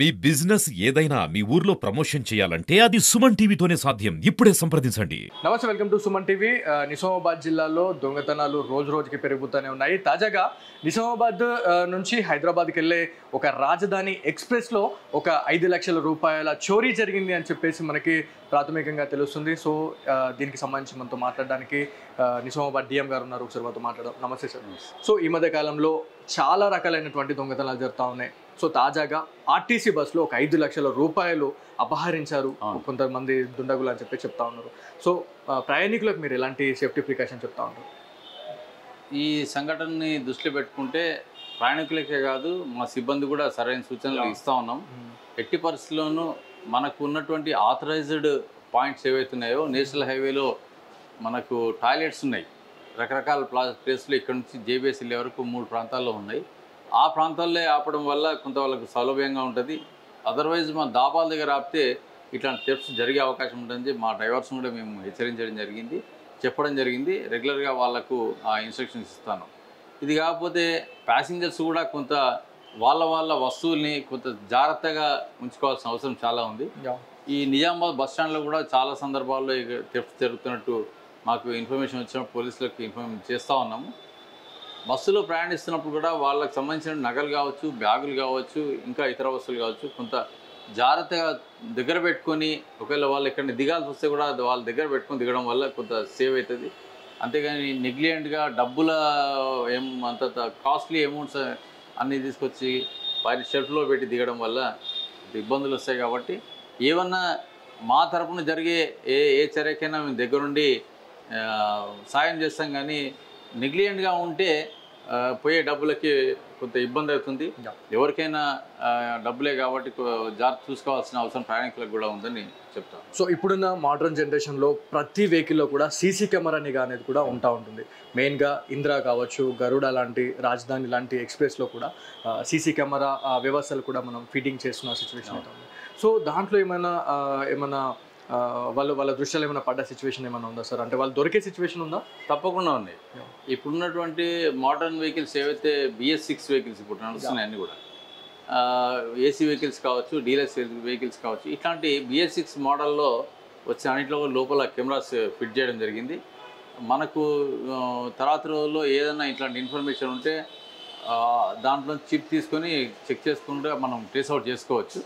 మీ business ఏదైనా మీ ఊర్లో promotion చేయాలంటే అది సుమన్ టీవీతోనే సాధ్యం. ఇప్పుడే సంప్రదించండి. నమస్తే, welcome to Suman TV. Nizamabad జిల్లాలో దొంగతనాలు రోజు రోజుకి పెరుగుతూనే ఉన్నాయి. తాజాగా నిజామాబాద్ నుంచి హైదరాబాద్కి వెళ్ళే ఒక రాజధాని ఎక్స్ప్రెస్లో ఒక 5 లక్షల రూపాయల చోరీ జరిగింది అని చెప్పేసి మనకి ప్రాథమికంగా తెలుస్తుంది. సో దీనికి సంబంధించి మనతో మాట్లాడడానికి నిజామాబాద్ డిఎం గారు ఉన్నారు. ఒకసారి మనతో మాట్లాడదాం. నమస్తే సార్. సో ఈ మధ్య కాలంలో చాలా రకాలైనటువంటి దొంగతనాలు జరుగుతూ ఉన్నాయి. సో తాజాగా ఆర్టీసీ బస్సులో ఒక 5 లక్షల రూపాయలు అపహరించారు కొంతమంది దుండగులు అని చెప్పి చెప్తా ఉన్నారు. సో ప్రయాణికులకు మీరు ఎలాంటి సేఫ్టీ ప్రికాషన్ చెప్తా ఉన్నారు? ఈ సంఘటనని దృష్టిలో పెట్టుకుంటే ప్రయాణికులకే కాదు, మా సిబ్బంది కూడా సరైన సూచనలు ఇస్తూ ఉన్నాం. ఎట్టి పరిస్థితుల్లోనూ మనకు ఉన్నటువంటి ఆథరైజ్డ్ పాయింట్స్ ఏవైతున్నాయో, నేషనల్ హైవేలో మనకు టాయిలెట్స్ ఉన్నాయి రకరకాల ప్లేస్లో. ఇక్కడ నుంచి జేబీఎస్ వెళ్ళే వరకు 3 ప్రాంతాల్లో ఉన్నాయి. ఆ ప్రాంతాల్లో ఆపడం వల్ల కొంత వాళ్ళకు సౌలభ్యంగా ఉంటుంది. అదర్వైజ్ మా దాబాల దగ్గర ఆపితే ఇట్లాంటి థెఫ్ట్స్ జరిగే అవకాశం ఉంటుంది. మా డ్రైవర్స్ కూడా మేము హెచ్చరించడం జరిగింది, చెప్పడం జరిగింది. రెగ్యులర్గా వాళ్ళకు ఆ ఇన్స్ట్రక్షన్స్ ఇస్తాను. ఇది కాకపోతే ప్యాసింజర్స్ కూడా కొంత వాళ్ళ వస్తువుల్ని కొంత జాగ్రత్తగా ఉంచుకోవాల్సిన అవసరం చాలా ఉంది. ఈ నిజామాబాద్ బస్ స్టాండ్లో కూడా చాలా సందర్భాల్లో థెఫ్ట్స్ జరుగుతున్నట్టు మాకు ఇన్ఫర్మేషన్ వచ్చినప్పుడు పోలీసులకు ఇన్ఫార్మ్ చేస్తూ ఉన్నాము. బస్సులో ప్రయాణిస్తున్నప్పుడు కూడా వాళ్ళకి సంబంధించిన నగలు కావచ్చు, బ్యాగులు కావచ్చు, ఇంకా ఇతర వస్తువులు కావచ్చు, కొంత జాగ్రత్తగా దగ్గర పెట్టుకొని, ఒకవేళ వాళ్ళు ఎక్కడ దిగాల్సి వస్తే కూడా వాళ్ళ దగ్గర పెట్టుకొని దిగడం వల్ల కొంత సేవ్ అవుతుంది. అంతేగాని నెగ్లిజెంట్గా డబ్బుల అంత కాస్ట్లీ అమౌంట్స్ అన్నీ తీసుకొచ్చి వారి షెల్ఫ్లో పెట్టి దిగడం వల్ల ఇబ్బందులు వస్తాయి. కాబట్టి ఏమన్నా మా తరపున జరిగే ఏ చర్యకైనా మేము దగ్గరుండి సాయం చేస్తాం. కానీ నెగ్లిజెంట్గా ఉంటే పోయే డబ్బులకి కొంత ఇబ్బంది అవుతుంది. ఎవరికైనా డబ్బులే కాబట్టి జాగ్రత్త చూసుకోవాల్సిన అవసరం ప్రయాణికులకు కూడా ఉందని చెప్తాను. సో ఇప్పుడున్న మోడర్న్ జనరేషన్లో ప్రతి వెహికల్లో కూడా సీసీ కెమెరా నిఘా అనేది కూడా ఉంటుంది. మెయిన్గా ఇందిరా కావచ్చు, గరుడ లాంటి, రాజధాని లాంటి ఎక్స్ప్రెస్లో కూడా సీసీ కెమెరా వ్యవస్థలు కూడా మనం ఫిట్టింగ్ చేస్తున్న సిచ్యువేషన్ అవుతుంది. సో దాంట్లో ఏమైనా వాళ్ళ దృష్టిలో ఏమైనా పడ్డ సిచ్యువేషన్ ఏమైనా ఉందా సార్? అంటే వాళ్ళు దొరికే సిచ్యువేషన్ ఉందా? తప్పకుండా ఉంది. ఇప్పుడున్నటువంటి మోడర్న్ వెహికల్స్ ఏవైతే BS6 వెహికల్స్ ఇప్పుడు నడుస్తున్నాయి అన్నీ కూడా ఏసీ వెహికల్స్ కావచ్చు, డీలక్స్ వెహికల్స్ కావచ్చు, ఇట్లాంటి BS6 మోడల్లో వచ్చే అన్నింటిలో లోపల కెమెరాస్ ఫిట్ చేయడం జరిగింది. మనకు తర్వాత రోజుల్లో ఏదైనా ఇట్లాంటి ఇన్ఫర్మేషన్ ఉంటే దాంట్లో చిప్ తీసుకొని చెక్ చేసుకుంటే మనం ట్రేస్అవుట్ చేసుకోవచ్చు.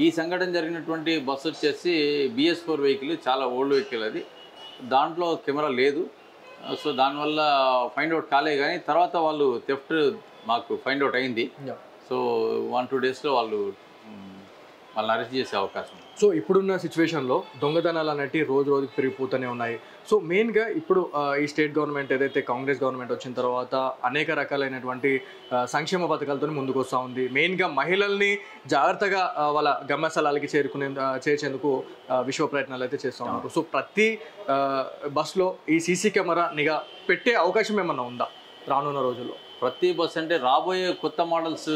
ఈ సంఘటన జరిగినటువంటి బస్సు వచ్చేసి BS4 వెహికల్, చాలా ఓల్డ్ వెహికల్ అది. దాంట్లో కెమెరా లేదు. సో దానివల్ల ఫైండ్ అవుట్ కాలే. కానీ తర్వాత వాళ్ళు థెఫ్ట్ మాకు ఫైండ్ అవుట్ అయింది. సో 1-2 డేస్లో వాళ్ళని అరెస్ట్ చేసే అవకాశం. సో ఇప్పుడున్న సిచ్యువేషన్లో దొంగతనాలు అనేవి రోజు రోజుకి పెరిగిపోతూనే ఉన్నాయి. సో మెయిన్గా ఇప్పుడు ఈ స్టేట్ గవర్నమెంట్ ఏదైతే కాంగ్రెస్ గవర్నమెంట్ వచ్చిన తర్వాత అనేక రకాలైనటువంటి సంక్షేమ పథకాలతో ముందుకు వస్తూ ఉంది. మెయిన్గా మహిళల్ని జాగ్రత్తగా వాళ్ళ గమ్యస్థలాలకి చేర్చేందుకు విశ్వ ప్రయత్నాలు అయితే చేస్తూ ఉన్నారు. సో ప్రతి బస్సులో ఈ సీసీ కెమెరా నిఘా పెట్టే అవకాశం ఏమన్నా ఉందా రానున్న రోజుల్లో? ప్రతి బస్ అంటే రాబోయే కొత్త మోడల్స్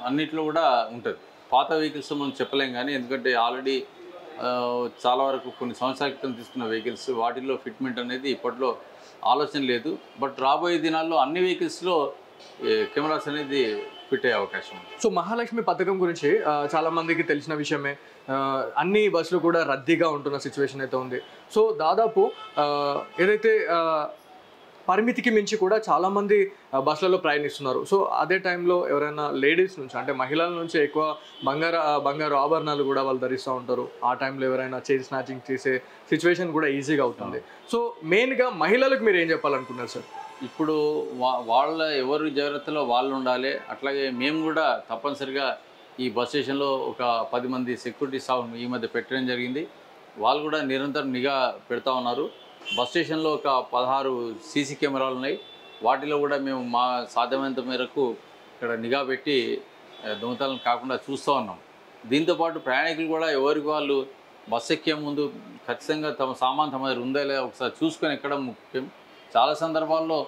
అన్నిట్లో కూడా ఉంటుంది. పాత వెహికల్స్ మనం చెప్పలేం. కానీ ఎందుకంటే ఆల్రెడీ చాలా వరకు కొన్ని సంవత్సరాల క్రితం తీసుకున్న వెహికల్స్, వాటిల్లో ఫిట్మెంట్ అనేది ఇప్పట్లో ఆలోచన లేదు. బట్ రాబోయే దినాల్లో అన్ని వెహికల్స్లో కెమెరాస్ అనేది ఫిట్ అయ్యే అవకాశం ఉంది. సో మహాలక్ష్మి పథకం గురించి చాలామందికి తెలిసిన విషయమే. అన్ని బస్సులు కూడా రద్దీగా ఉంటున్న సిచ్యువేషన్ అయితే ఉంది. సో దాదాపు ఏదైతే పరిమితికి మించి కూడా చాలామంది బస్సులలో ప్రయాణిస్తున్నారు. సో అదే టైంలో ఎవరైనా లేడీస్ నుంచి, అంటే మహిళల నుంచి ఎక్కువ బంగారు ఆభరణాలు కూడా వాళ్ళు ధరిస్తూ ఉంటారు. ఆ టైంలో ఎవరైనా చైన్ స్నాచింగ్ చేసే సిచ్యువేషన్ కూడా ఈజీగా అవుతుంది. సో మెయిన్గా మహిళలకు మీరు ఏం చెప్పాలనుకున్నారు సార్? ఇప్పుడు వాళ్ళ ఎవరి జాగ్రత్తలో వాళ్ళు ఉండాలి. అట్లాగే మేము కూడా తప్పనిసరిగా ఈ బస్ స్టేషన్లో ఒక 10 మంది సెక్యూరిటీ స్టాఫ్ ఈ మధ్య పెట్టడం జరిగింది. వాళ్ళు కూడా నిరంతరం నిఘా పెడతా ఉన్నారు. బస్ స్టేషన్లో ఒక 16 సీసీ కెమెరాలు ఉన్నాయి. వాటిలో కూడా మేము మా సాధ్యమైనంత మేరకు ఇక్కడ నిఘా పెట్టి దొంగతనాలు కాకుండా చూస్తూ ఉన్నాం. దీంతోపాటు ప్రయాణికులు కూడా ఎవరికి వాళ్ళు బస్సు ఎక్కే ముందు ఖచ్చితంగా తమ సామాన్ తమ దగ్గర ఉందా లేదా ఒకసారి చూసుకొని ఎక్కడం ముఖ్యం. చాలా సందర్భాల్లో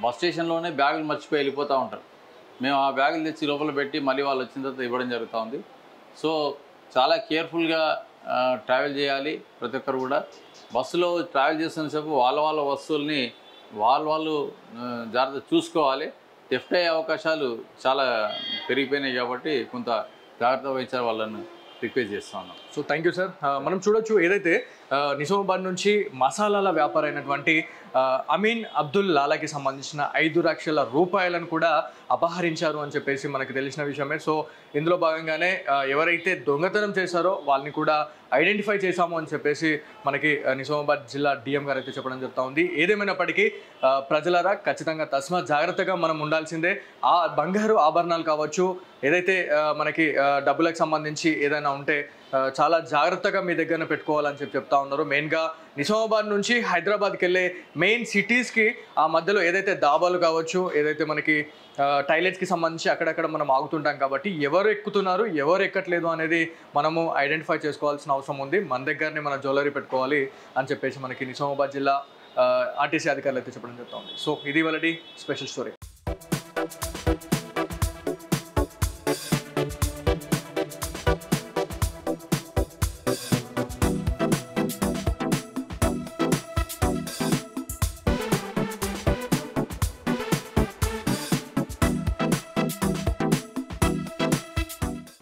బస్ స్టేషన్లోనే బ్యాగులు మర్చిపోయి వెళ్ళిపోతూ ఉంటారు. మేము ఆ బ్యాగులు తెచ్చి లోపల పెట్టి మళ్ళీ వాళ్ళు వచ్చిన తర్వాత ఇవ్వడం జరుగుతూ ఉంది. సో చాలా కేర్ఫుల్గా ట్రావెల్ చేయాలి ప్రతి ఒక్కరు కూడా. బస్సులో ట్రావెల్ చేస్తున్నసేపు వాళ్ళ వస్తువుల్ని వాళ్ళు జాగ్రత్త చూసుకోవాలి. థెఫ్ట్ అయ్యే అవకాశాలు చాలా పెరిగిపోయినాయి. కాబట్టి కొంత జాగ్రత్త వహించాలి వాళ్ళని రిక్వెస్ట్ చేస్తా ఉన్నాం. So thank you sir. మనం చూడొచ్చు ఏదైతే నిజామాబాద్ నుంచి మసాలాల వ్యాపారి అయినటువంటి అమీన్ అబ్దుల్ లాలాకి సంబంధించిన 5 లక్షల రూపాయలను కూడా అపహరించారు అని చెప్పేసి మనకు తెలిసిన విషయమే. సో ఇందులో భాగంగానే ఎవరైతే దొంగతనం చేశారో వాళ్ళని కూడా ఐడెంటిఫై చేశాము అని చెప్పేసి మనకి నిజామాబాద్ జిల్లా డిఎం గారు అయితే చెప్పడం జరుగుతూ ఉంది. ఏదేమైనప్పటికీ ప్రజలారా ఖచ్చితంగా తస్మాత్ జాగ్రత్తగా మనం ఉండాల్సిందే. ఆ బంగారు ఆభరణాలు కావచ్చు, ఏదైతే మనకి డబ్బులకు సంబంధించి ఏదైనా ఉంటే చాలా జాగ్రత్తగా మీ దగ్గర పెట్టుకోవాలని చెప్తా ఉన్నారు. మెయిన్గా నిజామాబాద్ నుంచి హైదరాబాద్కి వెళ్ళే మెయిన్ సిటీస్కి ఆ మధ్యలో ఏదైతే దాబాలు కావచ్చు, ఏదైతే మనకి టాయిలెట్స్కి సంబంధించి అక్కడక్కడ మనం ఆగుతుంటాం కాబట్టి ఎవరు ఎక్కుతున్నారు ఎవరు ఎక్కట్లేదు అనేది మనము ఐడెంటిఫై చేసుకోవాల్సిన అవసరం ఉంది. మన దగ్గరనే మన జ్యువెలరీ పెట్టుకోవాలి అని చెప్పేసి మనకి నిజామాబాద్ జిల్లా ఆర్టీసీ అధికారులు అయితే చెప్పడం జరుగుతుంది. సో ఇది వాళ్ళ స్పెషల్ స్టోరీ.